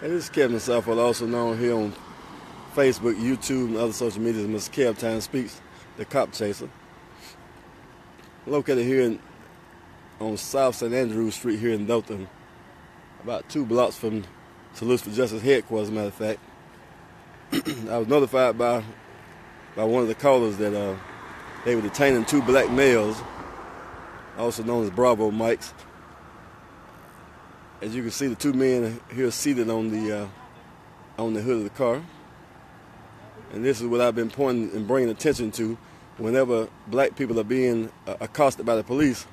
Hey, this is Kevin Southwell, also known here on Facebook, YouTube, and other social media as Mr. Kev Time Speaks, the Cop Chaser. Located here on South St. Andrews Street here in Dothan, about 2 blocks from Salute for Justice headquarters, as a matter of fact. I was notified by one of the callers that they were detaining 2 black males, also known as Bravo Mikes. As you can see, the 2 men here seated on the hood of the car. And this is what I've been pointing and bringing attention to whenever black people are being accosted by the police,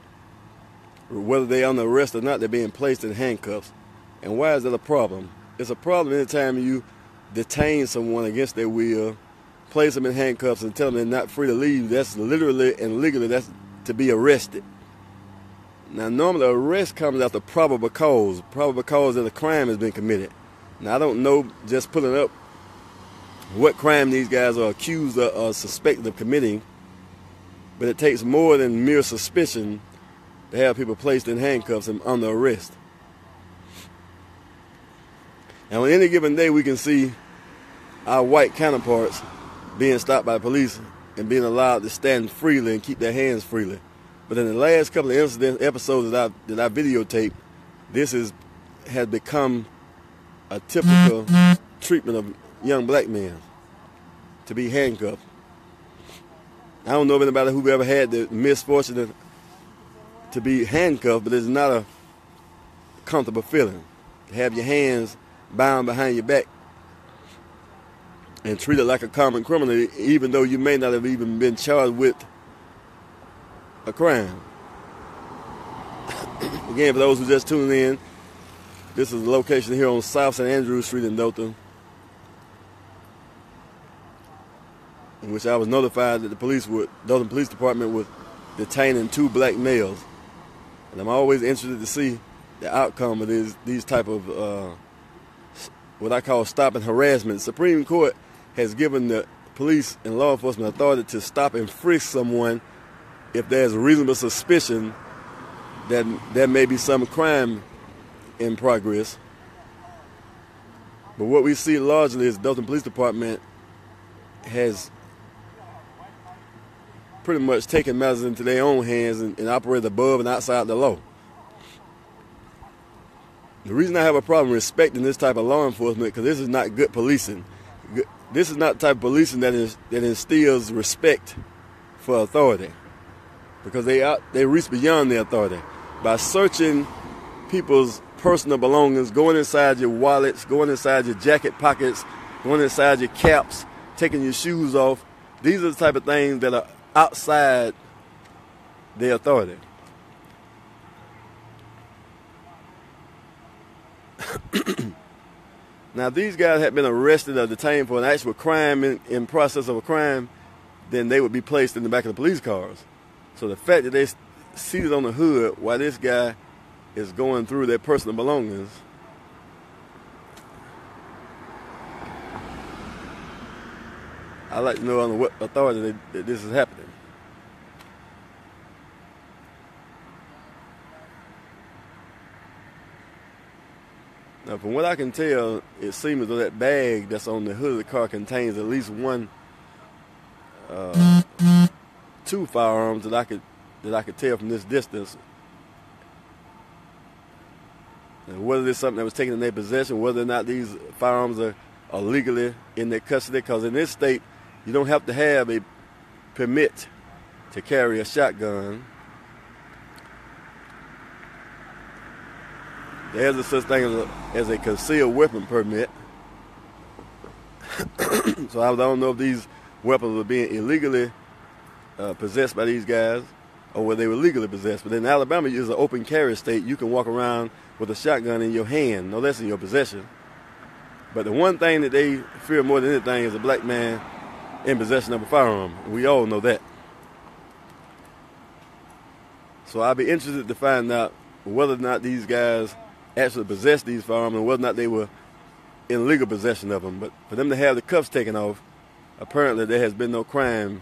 whether they're under arrest or not, they're being placed in handcuffs. And why is that a problem? It's a problem anytime you detain someone against their will, place them in handcuffs and tell them they're not free to leave. That's literally and legally, that's to be arrested. Now, normally arrest comes after probable cause that a crime has been committed. Now, I don't know just pulling up what crime these guys are accused or suspected of committing, but it takes more than mere suspicion to have people placed in handcuffs and under arrest. And on any given day, we can see our white counterparts being stopped by police and being allowed to stand freely and keep their hands freely. But in the last couple of episodes that I videotaped, this has become a typical treatment of young black men, to be handcuffed. I don't know of anybody who ever had the misfortune to be handcuffed, but it's not a comfortable feeling to have your hands bound behind your back and treated like a common criminal, even though you may not have even been charged with a crime. Again, for those who just tuned in, this is the location here on South St. Andrews Street in Dothan, in which I was notified that the Dothan Police Department was detaining 2 black males. And I'm always interested to see the outcome of these type of what I call stop and harassment. The Supreme Court has given the police and law enforcement authority to stop and frisk someone if there's a reasonable suspicion that there may be some crime in progress. But what we see largely is the Dothan Police Department has pretty much taken matters into their own hands and operate above and outside the law. The reason I have a problem respecting this type of law enforcement, because this is not good policing. This is not the type of policing that instills respect for authority, because they reach beyond their authority by searching people's personal belongings, going inside your wallets, going inside your jacket pockets, going inside your caps, taking your shoes off. These are the type of things that are outside their authority. Now, if these guys had been arrested or detained for an actual crime in process of a crime, then they would be placed in the back of the police cars. So the fact that they seated on the hood while this guy is going through their personal belongings, I'd like to know under what authority that this is happening. Now, from what I can tell, it seems as though that bag that's on the hood of the car contains at least 2 firearms that I could tell from this distance. And whether it's something that was taken in their possession, whether or not these firearms are legally in their custody, because in this state, you don't have to have a permit to carry a shotgun. There's a such thing as a concealed weapon permit. So I don't know if these weapons were being illegally possessed by these guys or whether they were legally possessed. But in Alabama, it's an open carry state. You can walk around with a shotgun in your hand, no less in your possession. But the one thing that they fear more than anything is a black man in possession of a firearm. We all know that. So I'll be interested to find out whether or not these guys actually possessed these firearms and whether or not they were in legal possession of them. But for them to have the cuffs taken off, apparently there has been no crime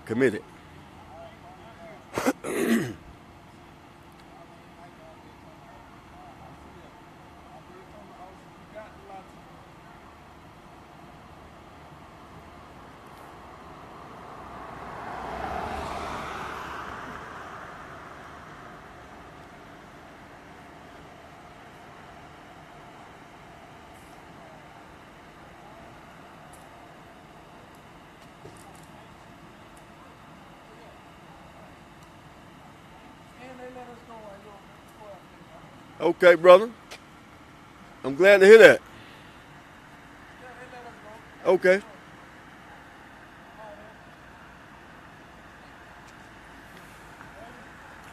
committed. Okay, brother. I'm glad to hear that. Okay.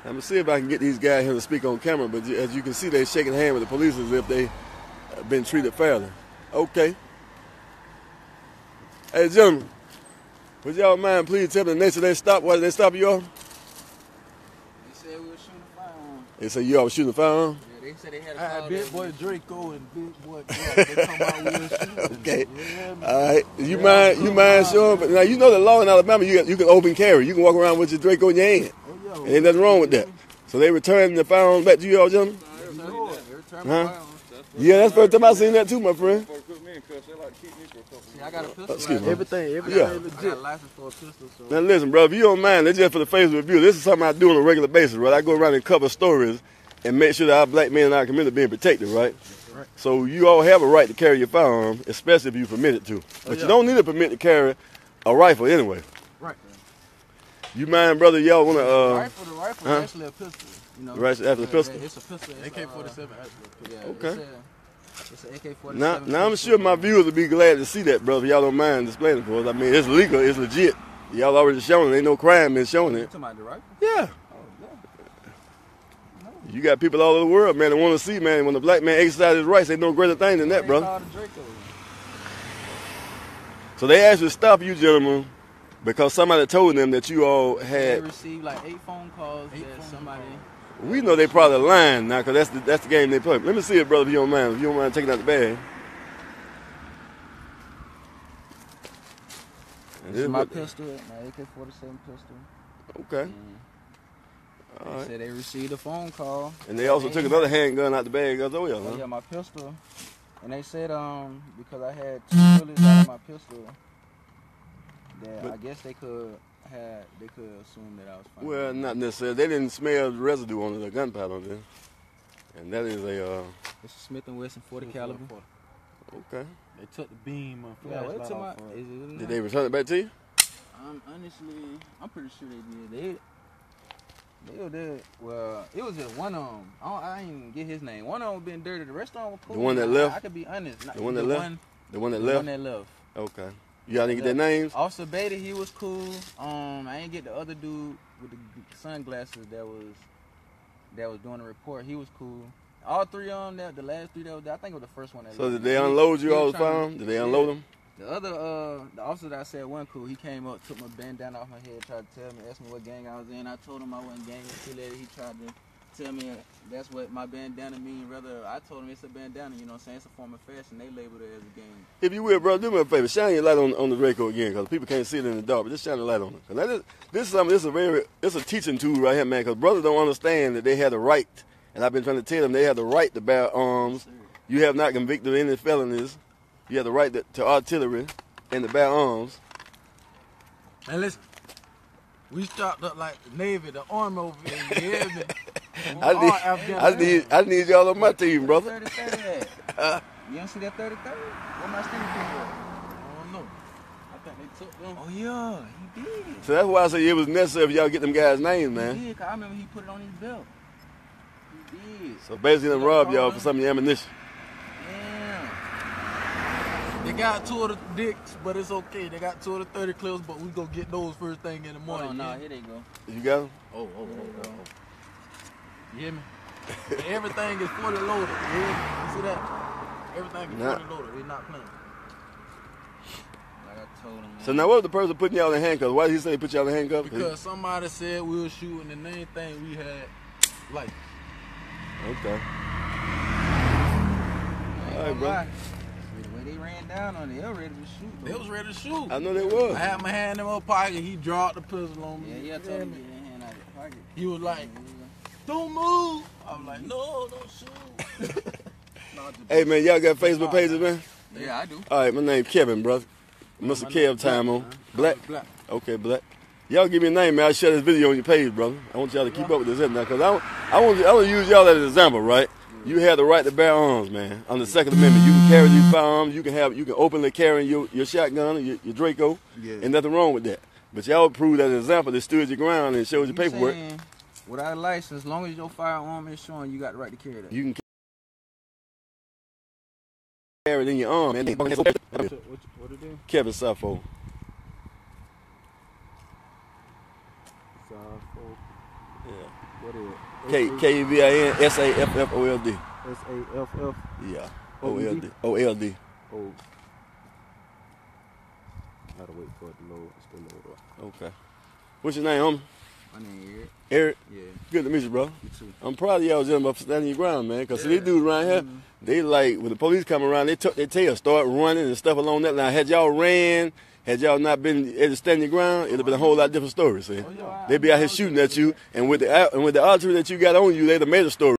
I'm going to see if I can get these guys here to speak on camera, but as you can see, they're shaking hands with the police as if they've been treated fairly. Okay. Hey, gentlemen, would y'all mind please tell me the nature of their stop? Why did they stop you all? They said we were shooting a firearm. They said you all were shooting a firearm? Yeah, they said they had a big boy Draco and big boy Draco. They come out with a shooting. Okay. Yeah, All right. You mind showing? But now you know the law in Alabama. You can open carry. You can walk around with your Draco in your hand. Oh, And ain't nothing wrong with that. So they returned the firearms back to you all, gentlemen? Huh? Yeah, that's the first time I seen that too, my friend. I got a pistol. Excuse me. everything Yeah. legit. I got a license for a pistol, so. Now listen, bro, if you don't mind, that's just for the Facebook review. This is something I do on a regular basis, right? I go around and cover stories and make sure that our black men in our community are being protected, right? Right. So you all have a right to carry your firearm, especially if you're permitted to. But you don't need a permit to carry a rifle anyway. Right. You mind, brother, y'all want to... The rifle is actually a pistol. You know, Right, after the pistol? It's a pistol. AK-47 actually. Yeah, Okay. It's an AK-47. Now I'm sure my viewers will be glad to see that, brother. Y'all don't mind displaying it for us. I mean, it's legal, it's legit. Y'all already showing it. Ain't no crime in showing it. You talking about the rifle? Yeah. Oh, yeah. You got people all over the world, man, that want to see, man, when the black man exercises his rights, ain't no greater thing than that, brother. Called the Draco. So they actually stopped you, gentlemen, because somebody told them that you all They had... received like 8 phone calls that somebody. We know they probably lying now, because that's the game they play. Let me see it, brother, if you don't mind. If you don't mind taking out the bag. This is my pistol, my AK-47 pistol. Okay. They All right. said they received a phone call. And they also took another handgun out the bag as well, Oh, huh? yeah, my pistol. And they said because I had 2 bullets out of my pistol, that I guess they could assume that I was fine. Well, not necessarily. They didn't smell the residue on it, the gunpowder on there. And that is a... It's a Smith & Wesson 40 caliber. Okay. They took the beam and Yeah, wait flashlight till my. off of it. Is it Did they return it back to you? Honestly, I'm pretty sure they did. They did. Well, it was just one of them. I didn't even get his name. One of them been dirty. The rest of them were cool. The one that left? I could be honest. The one that left? The one that left? The one that left. Okay. Y'all didn't get their names? Officer Beatty, he was cool. I ain't get the other dude with the sunglasses that was doing the report. He was cool. All 3 of them, the last 3 that was there, I think it was the first one that So left. did they unload you all the time? Did they unload them? The other, the officer that I said wasn't cool, he came up, took my bandana off my head, tried to tell me, asked me what gang I was in. I told him I wasn't gang affiliated. He tried to tell me that's what my bandana mean. Rather, I told him it's a bandana, you know what I'm saying? It's a form of fashion. They labeled it as a gang. If you will, bro, do me a favor. Shine your light on the Draco again, because people can't see it in the dark, but just shine the light on it. Cause this is a teaching tool right here, man, because brothers don't understand that they have the right, and I've been trying to tell them they have the right to bear arms. You have not convicted of any felonies. You have the right to artillery and to bear arms. And listen, we stopped up like the Navy, the Army over here. You hear me? I need y'all on my team, brother. 30-30 at? You don't see that 30-30? Where my steering people at? I don't know. I think they took them. Oh, yeah, he did. So that's why I say it was necessary for y'all to get them guys' names, man. He did, 'cause I remember he put it on his belt. He did. So basically, they robbed y'all for some of your ammunition. Damn. They got 2 of the dicks, but it's okay. They got 2 of the 30 clips, but we go get those first thing in the morning. Oh, no, yeah? here they go. You got them? Oh. You hear me? Everything is fully loaded. You hear me? You see that? Everything is fully loaded. We're not playing. Like I told him. So now what was the person putting y'all in handcuffs? Why did he say he put y'all in handcuffs? Because somebody said we were shooting, and the main thing we had life. Okay. All right, bro. The way they ran down on it, they were ready to shoot. They was ready to shoot. I know they was. I had my hand in my pocket. He dropped the pistol on me. Yeah, I told him to get that hand out of his pocket. He was like, "Don't move." I'm like, "No, don't shoot." Hey, man, y'all got Facebook pages, man? Yeah, I do. All right, my name's Kevin, brother. Mr. Kev time on. Black? Okay, Black. Y'all give me a name, man. I'll share this video on your page, brother. I want y'all to keep up with this now, because I want to use y'all as an example, right? You have the right to bear arms, man. On the Second Amendment, you can carry these firearms. You can openly carry your shotgun, or your Draco, and nothing wrong with that. But y'all proved that an example that stood your ground and showed your paperwork. Without a license, as long as your firearm is showing, you got the right to carry that. You can carry it in your arm, man. What it do? Kevin Sappho. Yeah. What is it? Kevin Saffold. SAFF. Yeah. OLD. OLD. Oh. Gotta wait for it to load. It's still load up. Okay. What's your name, homie? My name Eric. Eric? Yeah. Good to meet you, bro. You too. I'm proud of y'all gentlemen for standing your ground, man. Because these dudes around here, they like, when the police come around, they took their tail, start running and stuff along that line. Had y'all ran, had y'all not been able to stand your ground, it'd have been a whole lot different story, see? They'd be out here shooting at you, and with the archery that you got on you, they'd have made a story.